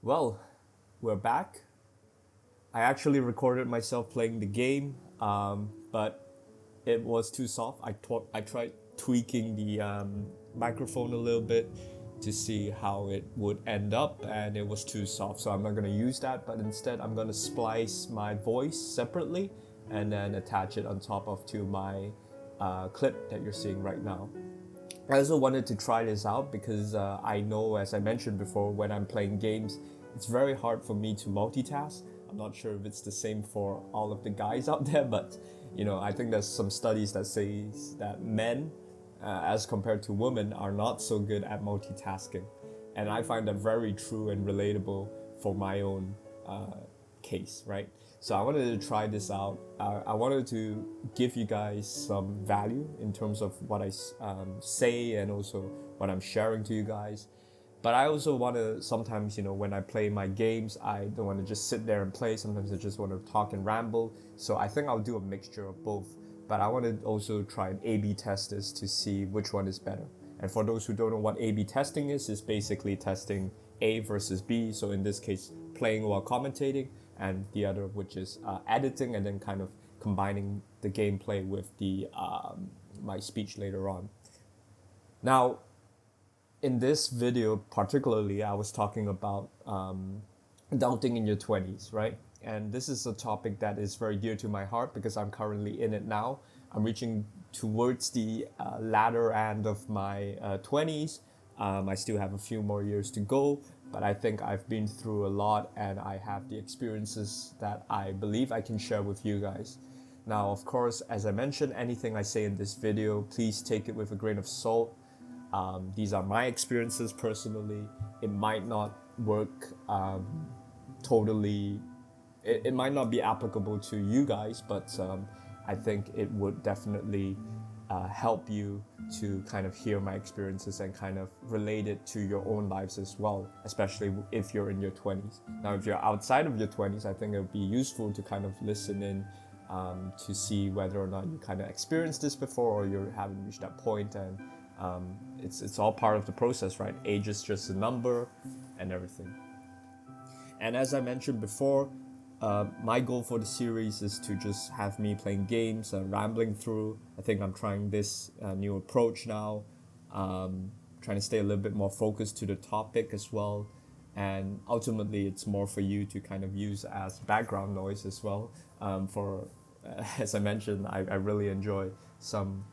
Well, we're back. I actually recorded myself playing the game, but it was too soft. I tried tweaking the microphone a little bit to see how it would end up, and it was too soft. So I'm not gonna use that, but instead I'm gonna splice my voice separately and then attach it on top of to my clip that you're seeing right now. I also wanted to try this out because I know, as I mentioned before, when I'm playing games, it's very hard for me to multitask. I'm not sure if it's the same for all of the guys out there, but I think there's some studies that says that men, as compared to women, are not so good at multitasking, and I find that very true and relatable for my own case, right? So I wanted to try this out. I wanted to give you guys some value in terms of what I say and also what I'm sharing to you guys. But I also want to sometimes, when I play my games, I don't want to just sit there and play. Sometimes I just want to talk and ramble. So I think I'll do a mixture of both. But I want to also try and A/B test this to see which one is better. And for those who don't know what A/B testing is, it's basically testing A versus B. So in this case, playing while commentating, and the other which is editing and then kind of combining the gameplay with the my speech later on. Now, in this video particularly, I was talking about adulting in your 20s, right? And this is a topic that is very dear to my heart because I'm currently in it now. I'm reaching towards the latter end of my 20s. I still have a few more years to go, but I think I've been through a lot and I have the experiences that I believe I can share with you guys. Now, of course, as I mentioned, anything I say in this video, please take it with a grain of salt. These are my experiences personally. It might not work totally, it might not be applicable to you guys, but I think it would definitely help you to kind of hear my experiences and kind of relate it to your own lives as well, especially if you're in your 20s. Now, if you're outside of your 20s, I think it would be useful to kind of listen in to see whether or not you kind of experienced this before or you haven't reached that point. And it's all part of the process, right? Age is just a number and everything. And as I mentioned before, my goal for the series is to just have me playing games, rambling through. I think I'm trying this new approach now, trying to stay a little bit more focused to the topic as well. And ultimately, it's more for you to kind of use as background noise as well. As I mentioned, I really enjoy some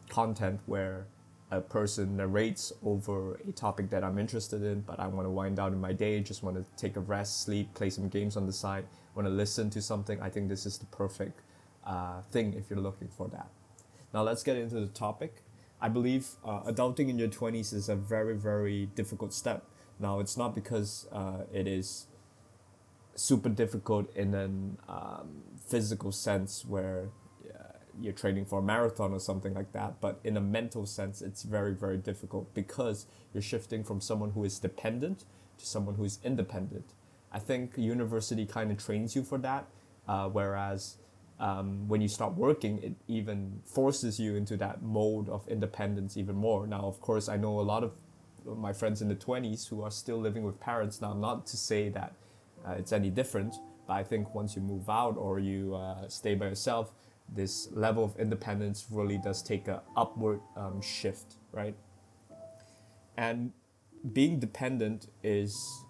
content where a person narrates over a topic that I'm interested in, but I want to wind down in my day, just want to take a rest, sleep, play some games on the side, want to listen to something. I think this is the perfect thing if you're looking for that. Now let's get into the topic. I believe adulting in your 20s is a very, very difficult step. Now, it's not because it is super difficult in an physical sense where you're training for a marathon or something like that, but in a mental sense it's very, very difficult because you're shifting from someone who is dependent to someone who is independent. I think university kind of trains you for that, whereas when you start working, it even forces you into that mode of independence even more. Now, of course, I know a lot of my friends in the 20s who are still living with parents now, not to say that it's any different, but I think once you move out or you stay by yourself, this level of independence really does take a upward shift, right? And being dependent is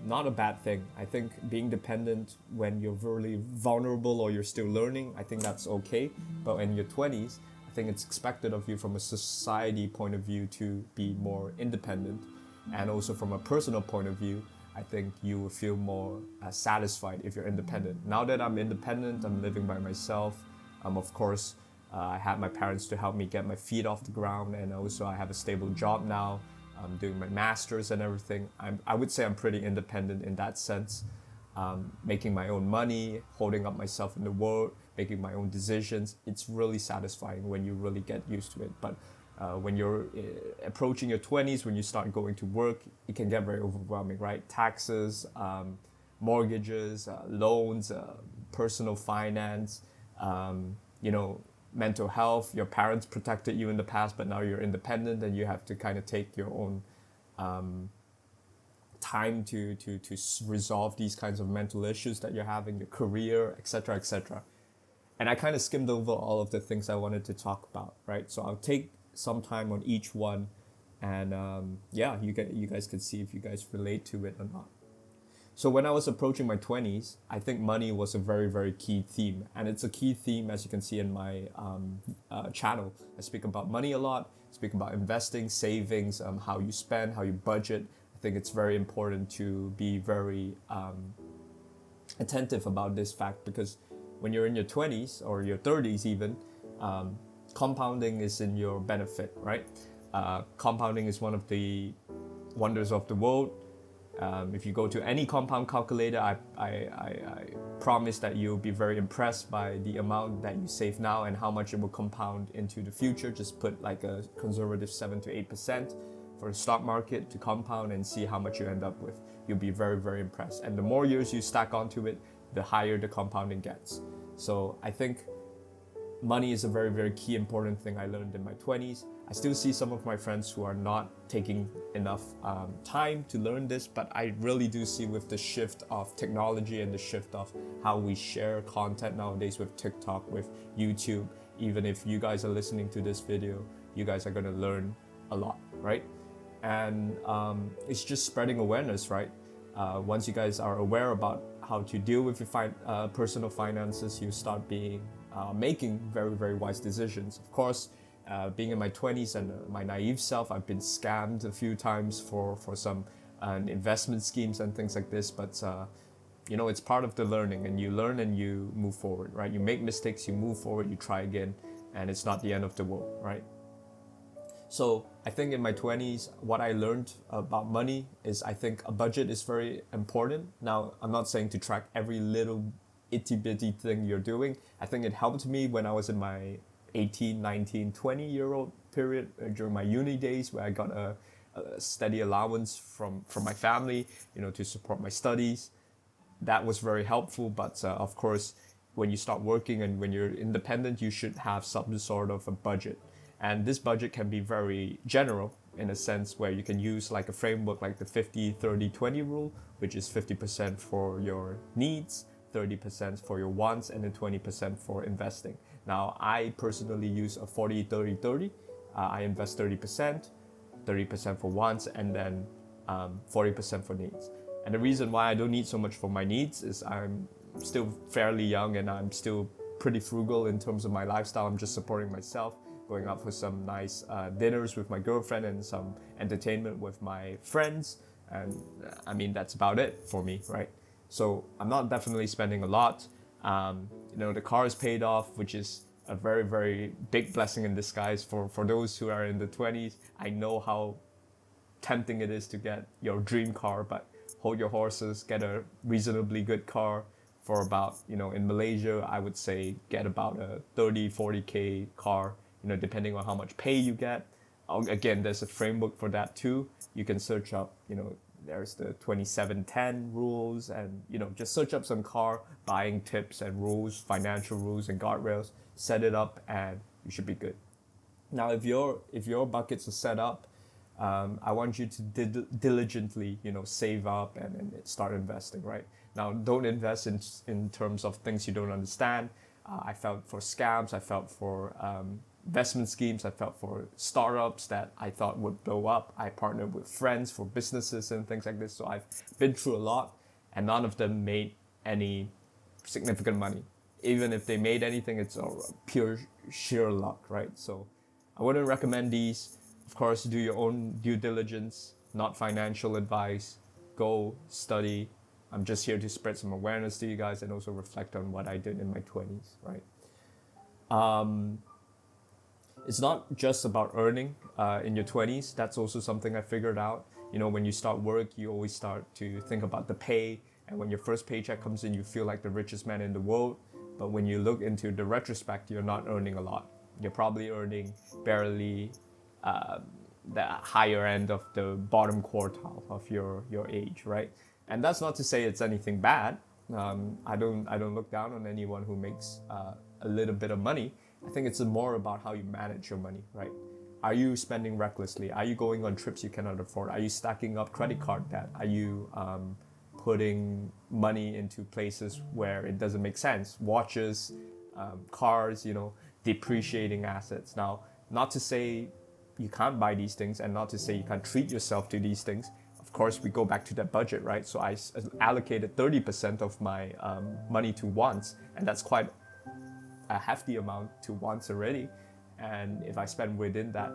not a bad thing. I think being dependent when you're really vulnerable or you're still learning, I think that's okay. But in your 20s, I think it's expected of you from a society point of view to be more independent. And also from a personal point of view, I think you will feel more satisfied if you're independent. Now that I'm independent, I'm living by myself. Of course, I had my parents to help me get my feet off the ground, and also I have a stable job now. I'm doing my masters and everything. I would say I'm pretty independent in that sense, making my own money, holding up myself in the world, making my own decisions. It's really satisfying when you really get used to it. But when you're approaching your 20s, when you start going to work, it can get very overwhelming, right? Taxes, mortgages, loans, personal finance, mental health. Your parents protected you in the past, but now you're independent and you have to kind of take your own time to resolve these kinds of mental issues that you're having, your career, etc., etc. And I kind of skimmed over all of the things I wanted to talk about, right? So I'll take some time on each one, and yeah, you guys can see if you guys relate to it or not. So when I was approaching my 20s, I think money was a very, very key theme. And it's a key theme, as you can see in my channel. I speak about money a lot, speak about investing, savings, how you spend, how you budget. I think it's very important to be very attentive about this fact, because when you're in your 20s or your 30s even, compounding is in your benefit, right? Compounding is one of the wonders of the world. If you go to any compound calculator, I promise that you'll be very impressed by the amount that you save now and how much it will compound into the future. Just put like a conservative 7 to 8% for the stock market to compound and see how much you end up with. You'll be very, very impressed. And the more years you stack onto it, the higher the compounding gets. So I think money is a very, very key important thing I learned in my 20s. I still see some of my friends who are not taking enough time to learn this, but I really do see with the shift of technology and the shift of how we share content nowadays with TikTok, with YouTube, even if you guys are listening to this video, you guys are gonna learn a lot, right? And it's just spreading awareness, right? Once you guys are aware about how to deal with your personal finances, you start making very, very wise decisions. Of course, being in my 20s and my naive self, I've been scammed a few times for some investment schemes and things like this, but you know, it's part of the learning, and you learn and you move forward, right? You make mistakes, you move forward, you try again, and it's not the end of the world, right? So I think in my 20s, what I learned about money is I think a budget is very important. Now, I'm not saying to track every little itty bitty thing you're doing. I think it helped me when I was in my 18, 19, 20-year-old period during my uni days, where I got a steady allowance from my family, you know, to support my studies. That was very helpful. But of course, when you start working and when you're independent, you should have some sort of a budget. And this budget can be very general in a sense where you can use like a framework like the 50-30-20 rule, which is 50% for your needs, 30% for your wants, and then 20% for investing. Now, I personally use a 40-30-30. I invest 30%, 30% for wants, and then 40% for needs. And the reason why I don't need so much for my needs is I'm still fairly young and I'm still pretty frugal in terms of my lifestyle. I'm just supporting myself, going out for some nice dinners with my girlfriend and some entertainment with my friends. And I mean, that's about it for me, right? So I'm not definitely spending a lot. You know, the car is paid off, which is a very, very big blessing in disguise for those who are in the 20s. I know how tempting it is to get your dream car, but hold your horses, get a reasonably good car for about, you know, in Malaysia, I would say get about a 30-40K car, you know, depending on how much pay you get. Again, there's a framework for that too. You can search up, you know, there's the 2710 rules, and, you know, just search up some car buying tips and rules, financial rules and guardrails, set it up, and you should be good. Now, if your buckets are set up, I want you to diligently, you know, save up and start investing, right? Now, don't invest in terms of things you don't understand. I felt for scams, I felt for investment schemes, I felt for startups that I thought would blow up. I partnered with friends for businesses and things like this. So I've been through a lot, and none of them made any significant money. Even if they made anything, it's pure sheer luck, right? So I wouldn't recommend these. Of course, do your own due diligence, not financial advice. Go study. I'm just here to spread some awareness to you guys and also reflect on what I did in my 20s, right? It's not just about earning in your 20s. That's also something I figured out. You know, when you start work, you always start to think about the pay. And when your first paycheck comes in, you feel like the richest man in the world. But when you look into the retrospect, you're not earning a lot. You're probably earning barely the higher end of the bottom quartile of your age, right? And that's not to say it's anything bad. I don't look down on anyone who makes a little bit of money. I think it's more about how you manage your money, right? Are you spending recklessly? Are you going on trips you cannot afford? Are you stacking up credit card debt? Are you putting money into places where it doesn't make sense? Watches, cars, depreciating assets. Now, not to say you can't buy these things, and not to say you can't treat yourself to these things. Of course, we go back to that budget, right? So I allocated 30% of my money to wants, and that's quite a hefty amount to wants already. And if I spend within that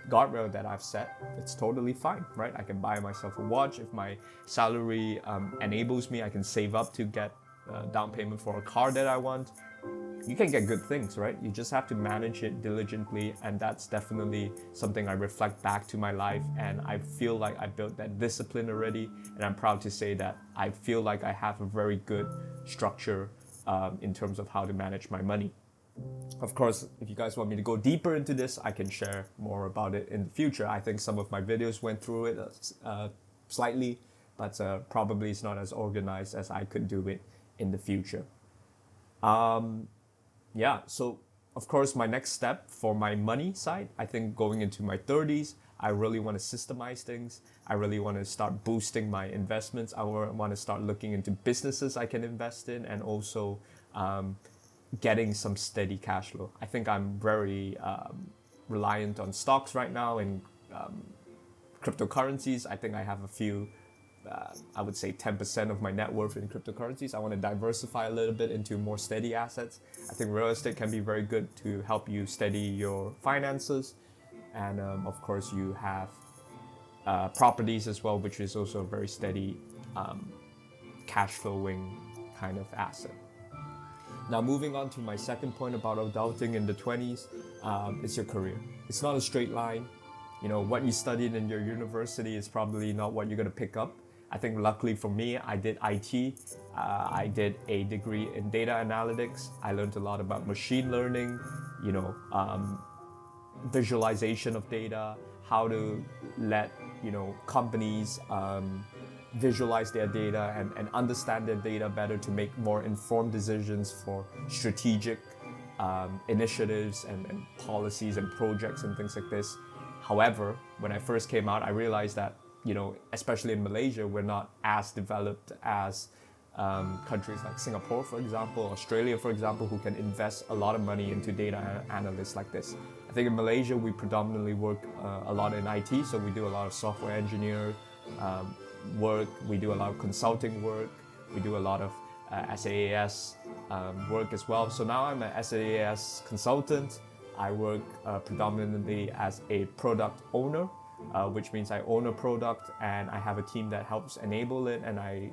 guardrail that I've set, it's totally fine, right? I can buy myself a watch. If my salary enables me, I can save up to get down payment for a car that I want. You can get good things, right? You just have to manage it diligently, and that's definitely something I reflect back to my life, and I feel like I built that discipline already, and I'm proud to say that I feel like I have a very good structure in terms of how to manage my money. Of course, if you guys want me to go deeper into this, I can share more about it in the future. I think some of my videos went through it slightly, but probably it's not as organized as I could do it in the future. Yeah, so of course, my next step for my money side, I think going into my 30s, I really want to systemize things. I really want to start boosting my investments. I want to start looking into businesses I can invest in, and also getting some steady cash flow. I think I'm very reliant on stocks right now and cryptocurrencies. I think I have a few, I would say 10% of my net worth in cryptocurrencies. I want to diversify a little bit into more steady assets. I think real estate can be very good to help you steady your finances. And of course, you have properties as well, which is also a very steady cash flowing kind of asset. Now, moving on to my second point about adulting in the 20s, it's your career. It's not a straight line. What you studied in your university is probably not what you're going to pick up. I think luckily for me, I did IT. I did a degree in data analytics. I learned a lot about machine learning, visualization of data, how to let, companies visualize their data and understand their data better to make more informed decisions for strategic initiatives and policies and projects and things like this. However, when I first came out, I realized that, especially in Malaysia, we're not as developed as countries like Singapore, for example, Australia, for example, who can invest a lot of money into data analysts like this. I think in Malaysia, we predominantly work a lot in IT, so we do a lot of software engineer work, we do a lot of consulting work, we do a lot of SaaS work as well. So now I'm a SaaS consultant. I work predominantly as a product owner, which means I own a product and I have a team that helps enable it, and I,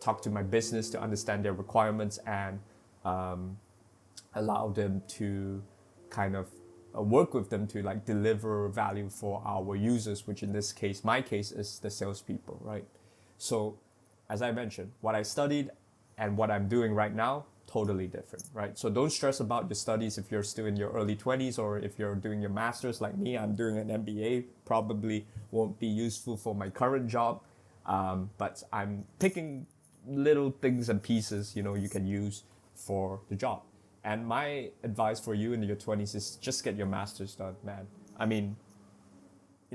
talk to my business to understand their requirements and allow them to kind of work with them to deliver value for our users, which in this case, my case, is the salespeople, right? So as I mentioned, what I studied and what I'm doing right now, totally different, right? So don't stress about your studies if you're still in your early 20s, or if you're doing your master's like me. I'm doing an MBA, probably won't be useful for my current job, but I'm picking little things and pieces, you can use for the job. And my advice for you in your 20s is just get your master's done, man. I mean,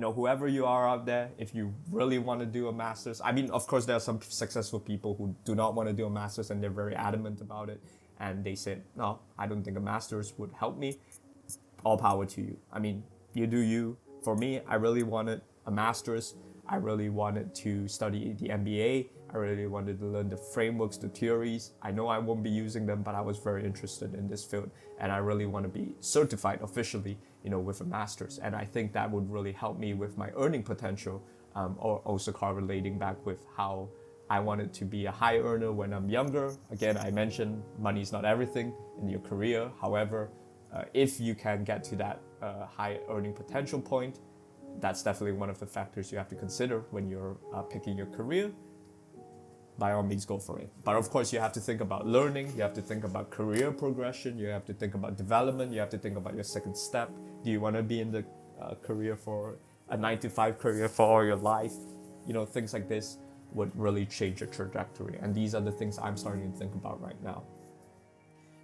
whoever you are out there, if you really want to do a master's, I mean, of course, there are some successful people who do not want to do a master's and they're very adamant about it. And they said, no, I don't think a master's would help me. All power to you. I mean, you do you. For me, I really wanted a master's. I really wanted to study the MBA. I really wanted to learn the frameworks, the theories. I know I won't be using them, but I was very interested in this field. And I really want to be certified officially, with a master's. And I think that would really help me with my earning potential, or also correlating back with how I wanted to be a high earner when I'm younger. Again, I mentioned money is not everything in your career. However, if you can get to that high earning potential point, that's definitely one of the factors you have to consider when you're picking your career. By all means, go for it. But of course, you have to think about learning. You have to think about career progression. You have to think about development. You have to think about your second step. Do you want to be in the career for a 9-to-5 career for all your life? Things like this would really change your trajectory. And these are the things I'm starting to think about right now.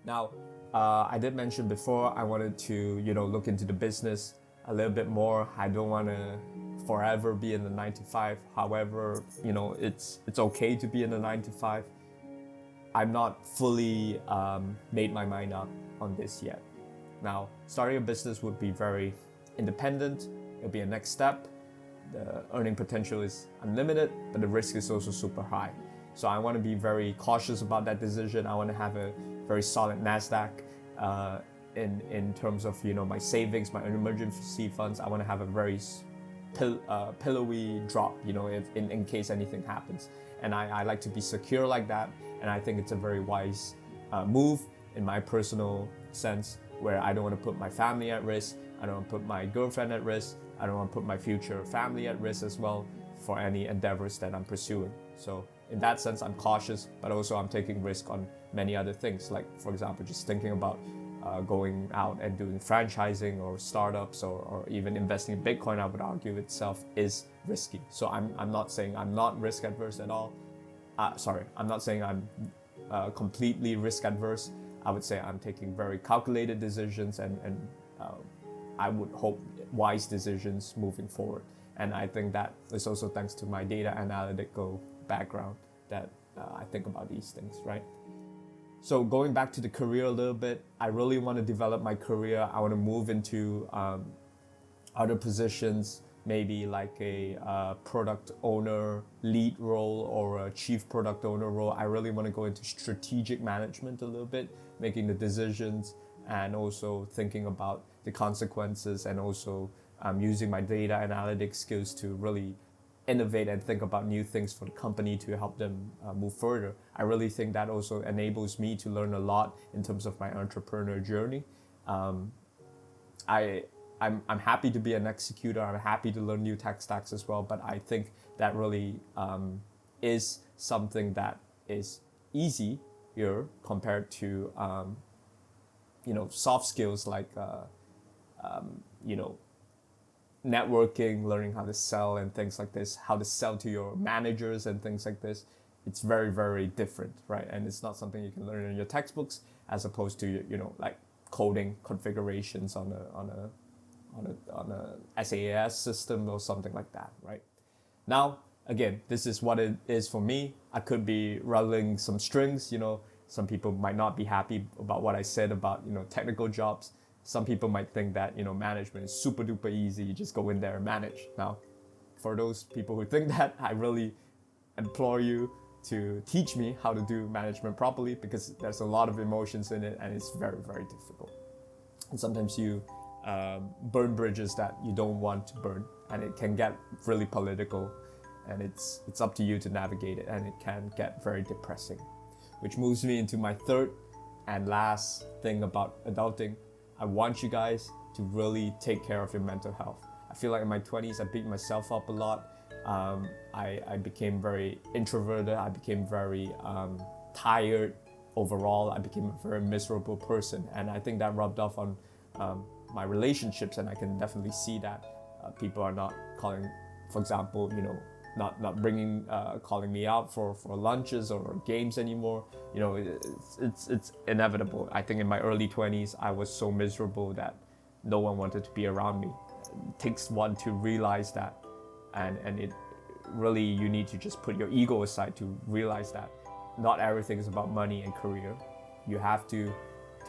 Now, I did mention before I wanted to, look into the business a little bit more. I don't want to forever be in the 9 to 5. However, it's okay to be in the 9 to 5. I'm not fully made my mind up on this yet. Now, starting a business would be very independent. It'll be a next step. The earning potential is unlimited, but the risk is also super high. So I want to be very cautious about that decision. I want to have a very solid NASDAQ in terms of my savings, my emergency funds. I want to have a very pillowy drop, if in case anything happens. And I like to be secure like that. And I think it's a very wise move in my personal sense, where I don't want to put my family at risk. I don't want to put my girlfriend at risk. I don't want to put my future family at risk as well for any endeavors that I'm pursuing. So in that sense, I'm cautious, but also I'm taking risk on many other things. Like, for example, just thinking about going out and doing franchising or startups or even investing in Bitcoin, I would argue itself is risky. So I'm not saying I'm not risk adverse at all. I'm not saying I'm completely risk adverse. I would say I'm taking very calculated decisions and I would hope wise decisions moving forward. And I think that is also thanks to my data analytical background that I think about these things, right? So going back to the career a little bit, I really want to develop my career. I want to move into other positions, maybe like a product owner lead role or a chief product owner role. I really want to go into strategic management a little bit, making the decisions and also thinking about the consequences, and also using my data analytics skills to really innovate and think about new things for the company to help them move further. I really think that also enables me to learn a lot in terms of my entrepreneur journey. I'm happy to be an executor. I'm happy to learn new tech stacks as well, but I think that really is something that is easier compared to soft skills like networking, learning how to sell and things like this, how to sell to your managers and things like this. It's very, very different, right? And it's not something you can learn in your textbooks, as opposed to like coding configurations on a SaaS system or something like that, right? Now, again, this is what it is for me. I could be rattling some strings. Some people might not be happy about what I said about technical jobs. Some people might think that management is super duper easy. You just go in there and manage. Now, for those people who think that, I really implore you to teach me how to do management properly, because there's a lot of emotions in it and it's very, very difficult. And sometimes you burn bridges that you don't want to burn, and it can get really political, and it's up to you to navigate it, and it can get very depressing. Which moves me into my third and last thing about adulting. I want you guys to really take care of your mental health. I feel like in my 20s, I beat myself up a lot. I became very introverted. I became very tired overall. I became a very miserable person. And I think that rubbed off on my relationships. And I can definitely see that people are not calling, for example, not bringing, calling me out for lunches or games anymore. It's inevitable. I think in my early 20s, I was so miserable that no one wanted to be around me. It takes one to realize that, and it really, you need to just put your ego aside to realize that not everything is about money and career. You have to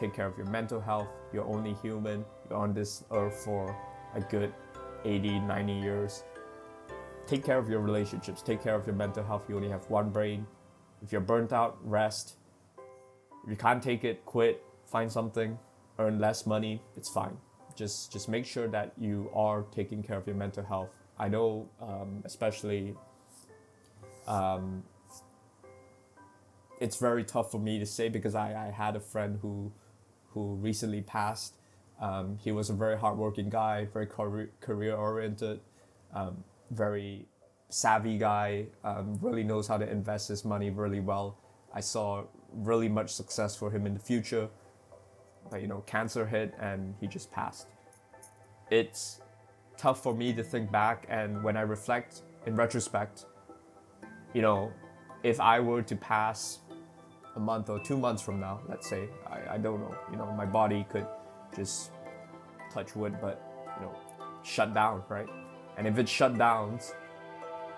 take care of your mental health. You're only human. You're on this earth for a good 80, 90 years. Take care of your relationships, take care of your mental health. You only have one brain. If you're burnt out, rest. If you can't take it, quit, find something, earn less money, it's fine. Just make sure that you are taking care of your mental health. I know, especially, it's very tough for me to say, because I had a friend who recently passed. He was a very hardworking guy, very career-oriented, very savvy guy, really knows how to invest his money really well. I saw really much success for him in the future, but cancer hit and he just passed. It's tough for me to think back, and when I reflect in retrospect, if I were to pass a month or 2 months from now, let's say, I don't know, my body could just touch wood, but shut down, right? And if it shut down,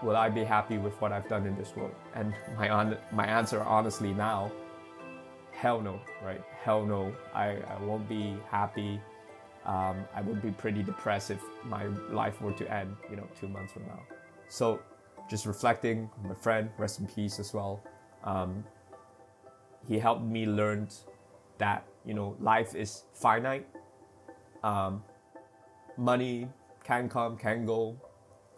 will I be happy with what I've done in this world? And my answer honestly now, hell no, right? Hell no. I won't be happy. I would be pretty depressed if my life were to end, 2 months from now. So just reflecting, my friend, rest in peace as well. He helped me learn that, life is finite. Money can come, can go.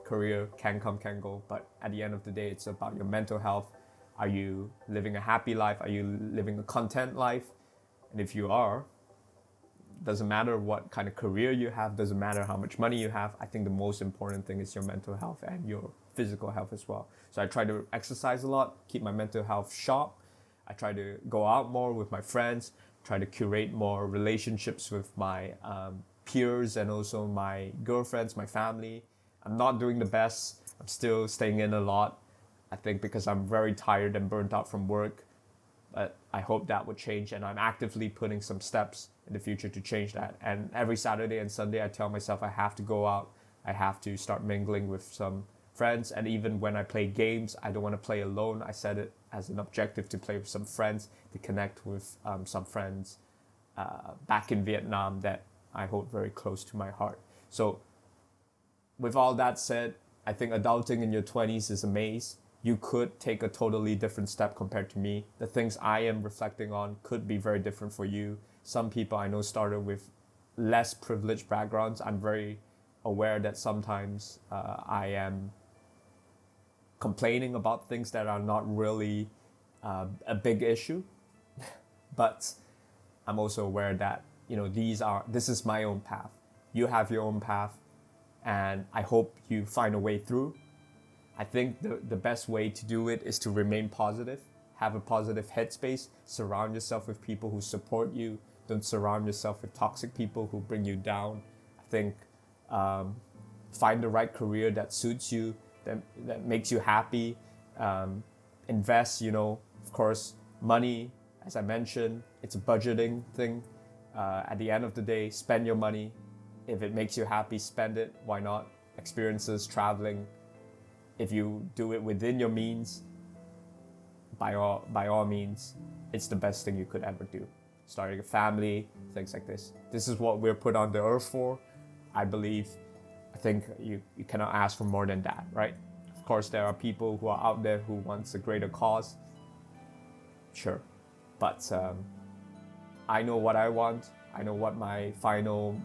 Career can come, can go. But at the end of the day, it's about your mental health. Are you living a happy life? Are you living a content life? And if you are, doesn't matter what kind of career you have, doesn't matter how much money you have. I think the most important thing is your mental health and your physical health as well. So I try to exercise a lot, keep my mental health sharp. I try to go out more with my friends, try to curate more relationships with my peers and also my girlfriends, my family. I'm not doing the best. I'm still staying in a lot. I think because I'm very tired and burnt out from work. But I hope that would change, and I'm actively putting some steps in the future to change that. And every Saturday and Sunday, I tell myself I have to go out. I have to start mingling with some friends. And even when I play games, I don't want to play alone. I set it as an objective to play with some friends, to connect with some friends back in Vietnam that I hold very close to my heart. So with all that said, I think adulting in your 20s is a maze. You could take a totally different step compared to me. The things I am reflecting on could be very different for you. Some people I know started with less privileged backgrounds. I'm very aware that sometimes I am complaining about things that are not really a big issue. But I'm also aware that, this is my own path. You have your own path, and I hope you find a way through. I think the best way to do it is to remain positive, have a positive headspace, surround yourself with people who support you. Don't surround yourself with toxic people who bring you down. I think find the right career that suits you, that makes you happy. Invest, of course, money, as I mentioned, it's a budgeting thing. At the end of the day, spend your money. If it makes you happy, spend it. Why not? Experiences, traveling. If you do it within your means, by all means, it's the best thing you could ever do. Starting a family, things like this. This is what we're put on the earth for. I think you cannot ask for more than that, right? Of course, there are people who are out there who wants a greater cause. Sure. But I know what I want. I know what my final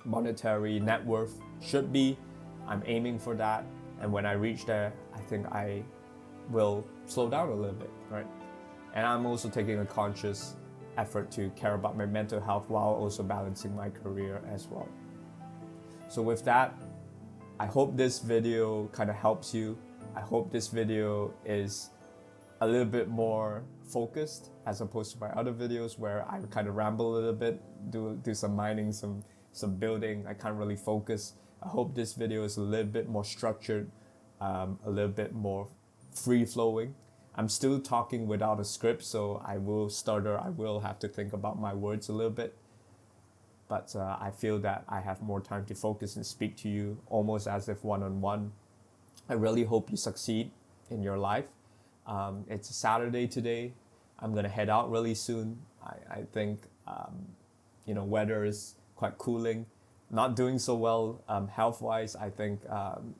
monetary net worth should be. I'm aiming for that, and when I reach there, I think I will slow down a little bit, right? And I'm also taking a conscious effort to care about my mental health while also balancing my career as well. So with that, I hope this video kind of helps you. I hope this video is a little bit more focused as opposed to my other videos where I kind of ramble a little bit, do some mining, some building. I can't really focus. I hope this video is a little bit more structured, a little bit more free-flowing. I'm still talking without a script, so I will have to think about my words a little bit. But I feel that I have more time to focus and speak to you almost as if one-on-one. I really hope you succeed in your life. It's a Saturday today. I'm going to head out really soon. I think, weather is quite cooling. Not doing so well health-wise. I think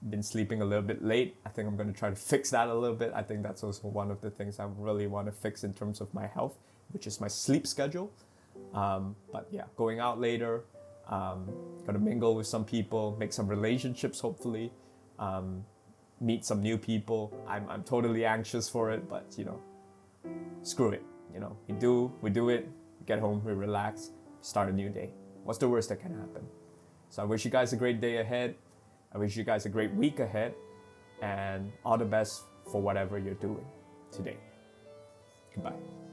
been sleeping a little bit late. I think I'm going to try to fix that a little bit. I think that's also one of the things I really want to fix in terms of my health, which is my sleep schedule. But yeah, going out later, gonna mingle with some people, make some relationships hopefully, meet some new people. I'm totally anxious for it, but screw it. We do it, get home, we relax, start a new day. What's the worst that can happen? So I wish you guys a great day ahead. I wish you guys a great week ahead, and all the best for whatever you're doing today. Goodbye.